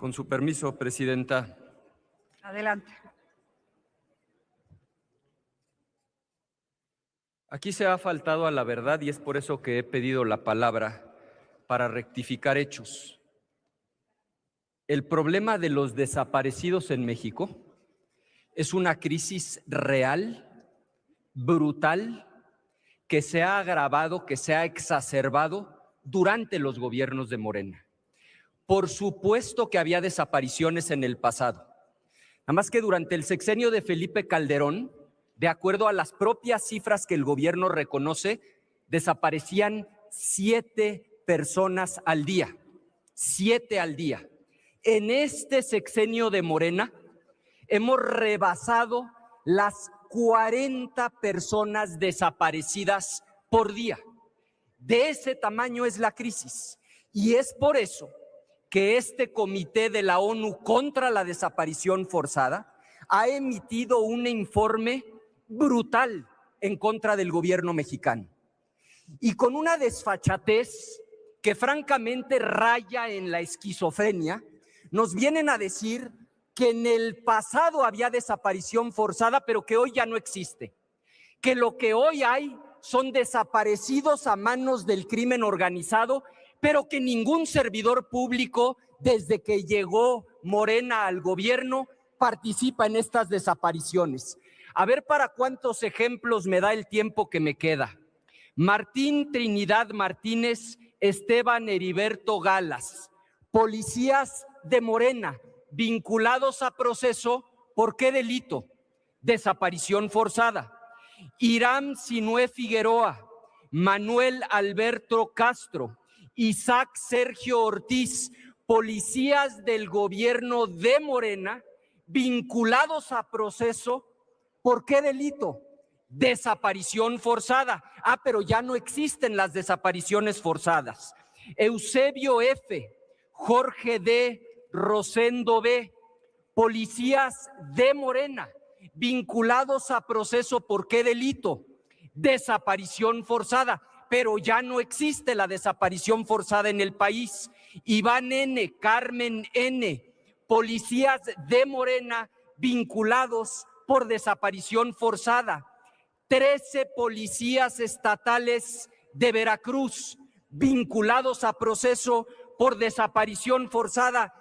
Con su permiso, presidenta. Adelante. Aquí se ha faltado a la verdad y es por eso que he pedido la palabra para rectificar hechos. El problema de los desaparecidos en México es una crisis real, brutal, que se ha agravado, que se ha exacerbado durante los gobiernos de Morena. Por supuesto que había desapariciones en el pasado. Nada más que durante el sexenio de Felipe Calderón, de acuerdo a las propias cifras que el gobierno reconoce, desaparecían 7 personas al día. 7 al día. En este sexenio de Morena hemos rebasado las 40 personas desaparecidas por día. De ese tamaño es la crisis. Y es por eso que este comité de la ONU contra la desaparición forzada ha emitido un informe brutal en contra del gobierno mexicano. Y con una desfachatez que francamente raya en la esquizofrenia, nos vienen a decir que en el pasado había desaparición forzada, pero que hoy ya no existe. Que lo que hoy hay son desaparecidos a manos del crimen organizado, pero que ningún servidor público, desde que llegó Morena al gobierno, participa en estas desapariciones. A ver para cuántos ejemplos me da el tiempo que me queda. Martín Trinidad Martínez, Esteban Heriberto Galas, policías de Morena, vinculados a proceso, ¿por qué delito? Desaparición forzada. Irán Sinué Figueroa, Manuel Alberto Castro, Isaac Sergio Ortiz, policías del gobierno de Morena, vinculados a proceso, ¿por qué delito? Desaparición forzada. Pero ya no existen las desapariciones forzadas. Eusebio F., Jorge D., Rosendo B., policías de Morena, vinculados a proceso, ¿por qué delito? Desaparición forzada, pero ya no existe la desaparición forzada en el país. Iván N., Carmen N., policías de Morena, vinculados por desaparición forzada. 13 policías estatales de Veracruz, vinculados a proceso por desaparición forzada.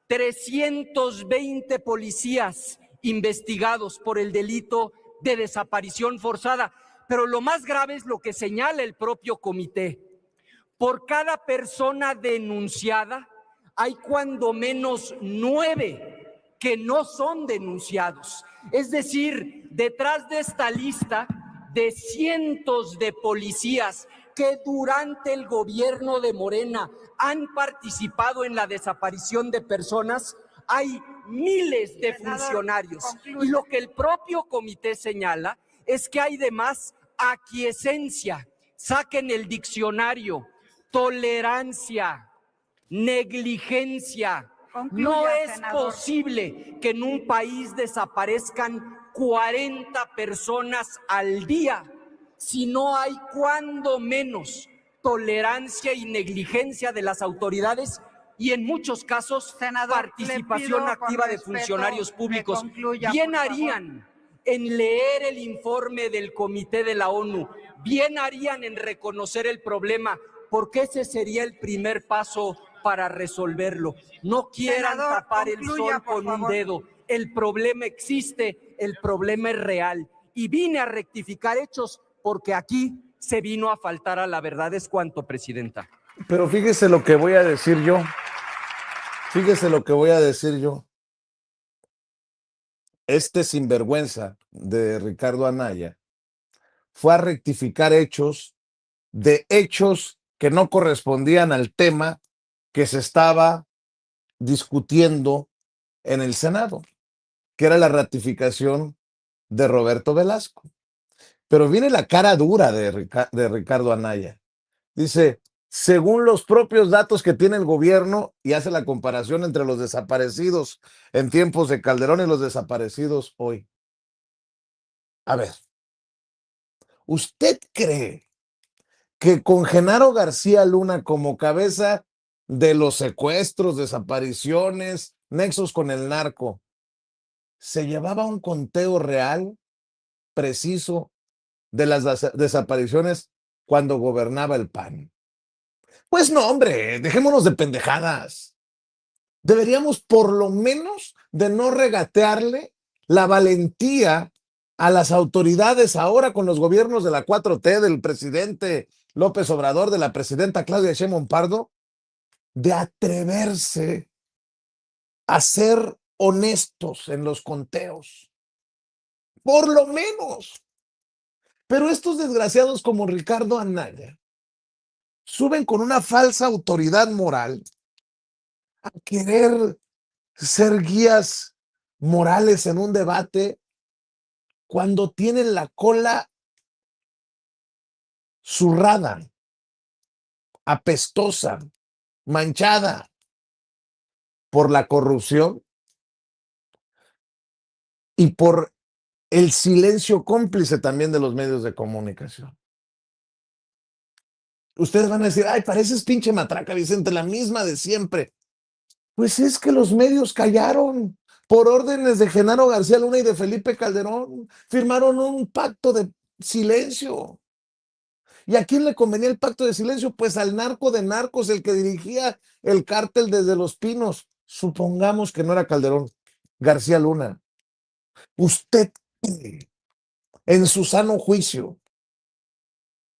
320 policías investigados por el delito de desaparición forzada. Pero lo más grave es lo que señala el propio comité. Por cada persona denunciada hay cuando menos 9 que no son denunciados. Es decir, detrás de esta lista de cientos de policías que durante el gobierno de Morena han participado en la desaparición de personas, hay miles de funcionarios. Y lo que el propio comité señala es que hay además aquiescencia. Saquen el diccionario, tolerancia, negligencia. No es posible que en un país desaparezcan 40 personas al día si no hay cuando menos tolerancia y negligencia de las autoridades y en muchos casos participación activa de funcionarios públicos. Bien harían en leer el informe del Comité de la ONU, bien harían en reconocer el problema, porque ese sería el primer paso para resolverlo. No quieran tapar el sol con un dedo. El problema existe, el problema es real. Y vine a rectificar hechos porque aquí se vino a faltar a la verdad. Es cuanto, presidenta. Pero fíjese lo que voy a decir yo. Fíjese lo que voy a decir yo. Este sinvergüenza de Ricardo Anaya fue a rectificar hechos de hechos que no correspondían al tema que se estaba discutiendo en el Senado, que era la ratificación de Roberto Velasco. Pero viene la cara dura de Ricardo Anaya. Dice, según los propios datos que tiene el gobierno, y hace la comparación entre los desaparecidos en tiempos de Calderón y los desaparecidos hoy. A ver, ¿usted cree que con Genaro García Luna como cabeza de los secuestros, desapariciones, nexos con el narco. ¿Se llevaba un conteo real, preciso, de las desapariciones cuando gobernaba el PAN? Pues no, hombre, dejémonos de pendejadas. Deberíamos por lo menos de no regatearle la valentía a las autoridades ahora con los gobiernos de la 4T, del presidente López Obrador, de la presidenta Claudia Sheinbaum Pardo, de atreverse a ser honestos en los conteos, por lo menos. Pero estos desgraciados como Ricardo Anaya suben con una falsa autoridad moral a querer ser guías morales en un debate cuando tienen la cola zurrada, apestosa, manchada por la corrupción y por el silencio cómplice también de los medios de comunicación. Ustedes van a decir, ay, pareces pinche matraca, Vicente, la misma de siempre. Pues es que los medios callaron por órdenes de Genaro García Luna y de Felipe Calderón. Firmaron un pacto de silencio. ¿Y a quién le convenía el pacto de silencio? Pues al narco de narcos, el que dirigía el cártel desde Los Pinos. Supongamos que no era Calderón, García Luna. ¿Usted cree, en su sano juicio,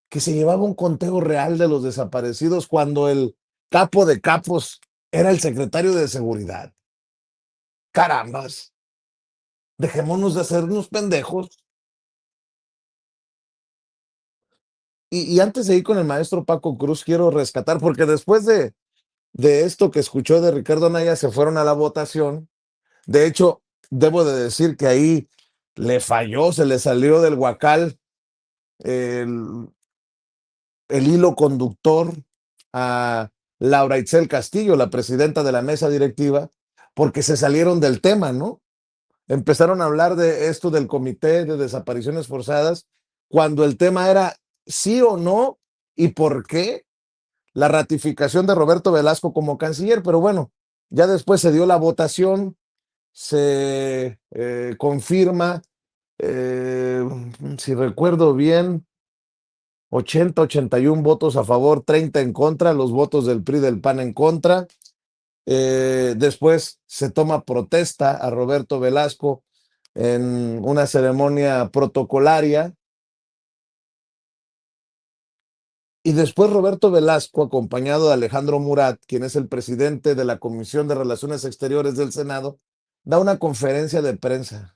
que se llevaba un conteo real de los desaparecidos cuando el capo de capos era el secretario de Seguridad? Carambas, dejémonos de hacernos pendejos. Y antes de ir con el maestro Paco Cruz, quiero rescatar, porque después de esto que escuchó de Ricardo Anaya, se fueron a la votación. De hecho, debo de decir que ahí le falló, se le salió del guacal el, el hilo conductor a Laura Itzel Castillo, la presidenta de la mesa directiva, porque se salieron del tema, ¿no? Empezaron a hablar de esto del comité de desapariciones forzadas, cuando el tema era sí o no y por qué la ratificación de Roberto Velasco como canciller. Pero bueno, ya después se dio la votación, se confirma, eh, si recuerdo bien, 81 votos a favor, 30 en contra, los votos del PRI y del PAN en contra. Después se toma protesta a Roberto Velasco en una ceremonia protocolaria. Y después Roberto Velasco, acompañado de Alejandro Murat, quien es el presidente de la Comisión de Relaciones Exteriores del Senado, da una conferencia de prensa.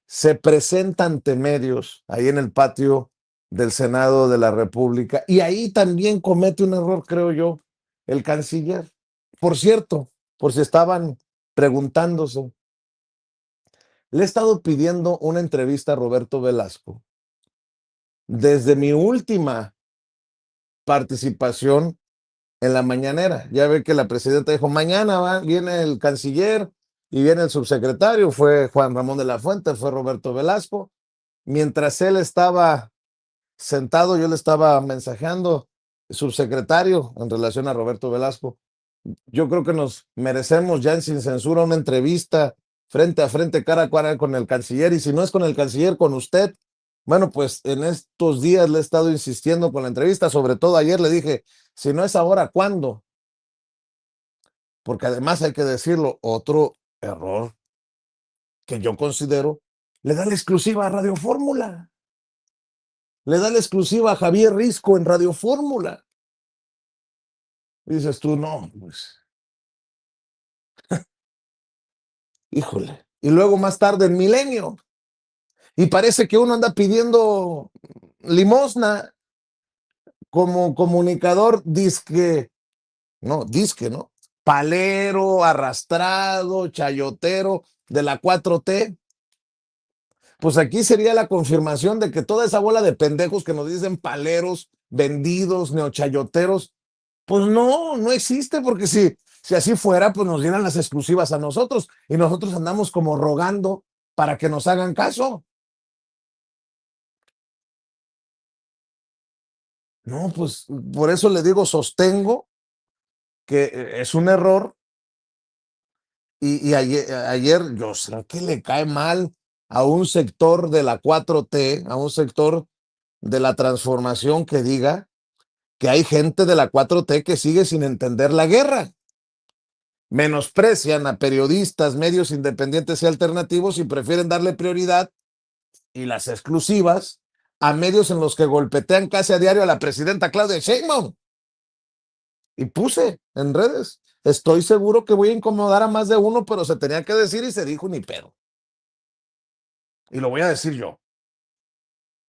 Se presenta ante medios ahí en el patio del Senado de la República. Y ahí también comete un error, creo yo, el canciller. Por cierto, por si estaban preguntándose, le he estado pidiendo una entrevista a Roberto Velasco desde mi última participación en la mañanera. Ya ve que la presidenta dijo, mañana viene el canciller y viene el subsecretario, fue Juan Ramón de la Fuente, fue Roberto Velasco. Mientras él estaba sentado, yo le estaba mensajeando, subsecretario, en relación a Roberto Velasco. Yo creo que nos merecemos ya en Sin Censura una entrevista frente a frente, cara a cara con el canciller, y si no es con el canciller, con usted. Bueno, pues en estos días le he estado insistiendo con la entrevista, sobre todo ayer le dije, si no es ahora, ¿cuándo? Porque además hay que decirlo, otro error que yo considero, le da la exclusiva a Radio Fórmula, le da la exclusiva a Javier Risco en Radio Fórmula. Dices tú, no, pues, híjole. Y luego más tarde en Milenio, y parece que uno anda pidiendo limosna como comunicador, disque, ¿no? Palero, arrastrado, chayotero de la 4T. Pues aquí sería la confirmación de que toda esa bola de pendejos que nos dicen paleros, vendidos, neochayoteros, pues no existe, porque si así fuera, pues nos dieran las exclusivas a nosotros y nosotros andamos como rogando para que nos hagan caso. No, pues por eso le digo, sostengo que es un error y ayer yo sé que le cae mal a un sector de la 4T, a un sector de la transformación que diga que hay gente de la 4T que sigue sin entender la guerra. Menosprecian a periodistas, medios independientes y alternativos y prefieren darle prioridad y las exclusivas a medios en los que golpetean casi a diario a la presidenta Claudia Sheinbaum. Y puse en redes, estoy seguro que voy a incomodar a más de uno, pero se tenía que decir y se dijo ni pedo. Y lo voy a decir yo.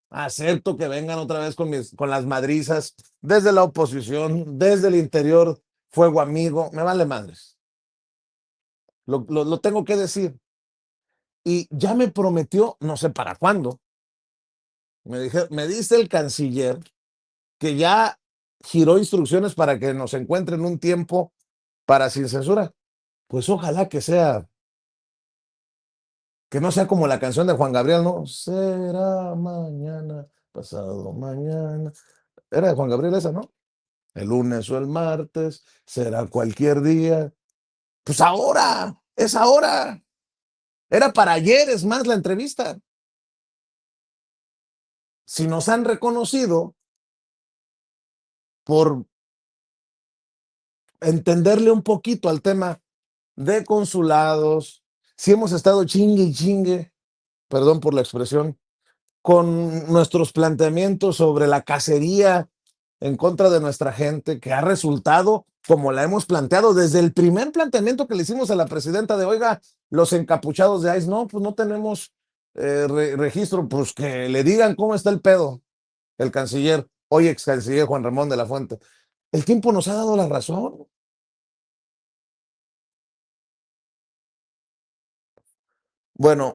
Acepto que vengan otra vez con las madrizas desde la oposición, desde el interior, fuego amigo, me vale madres. Lo tengo que decir. Y ya me prometió, no sé para cuándo, me dice el canciller que ya giró instrucciones para que nos encuentren un tiempo para sin censura. Pues ojalá que no sea como la canción de Juan Gabriel, ¿no? Será mañana, pasado mañana. Era de Juan Gabriel esa, ¿no? El lunes o el martes, será cualquier día. Pues ahora, es ahora. Era para ayer, es más, la entrevista. Si nos han reconocido por entenderle un poquito al tema de consulados, si hemos estado chingue y chingue, perdón por la expresión, con nuestros planteamientos sobre la cacería en contra de nuestra gente, que ha resultado como la hemos planteado desde el primer planteamiento que le hicimos a la presidenta de, oiga, los encapuchados de ICE, no, pues no tenemos registro, pues que le digan cómo está el pedo, el canciller, hoy ex canciller Juan Ramón de la Fuente. El tiempo nos ha dado la razón. Bueno,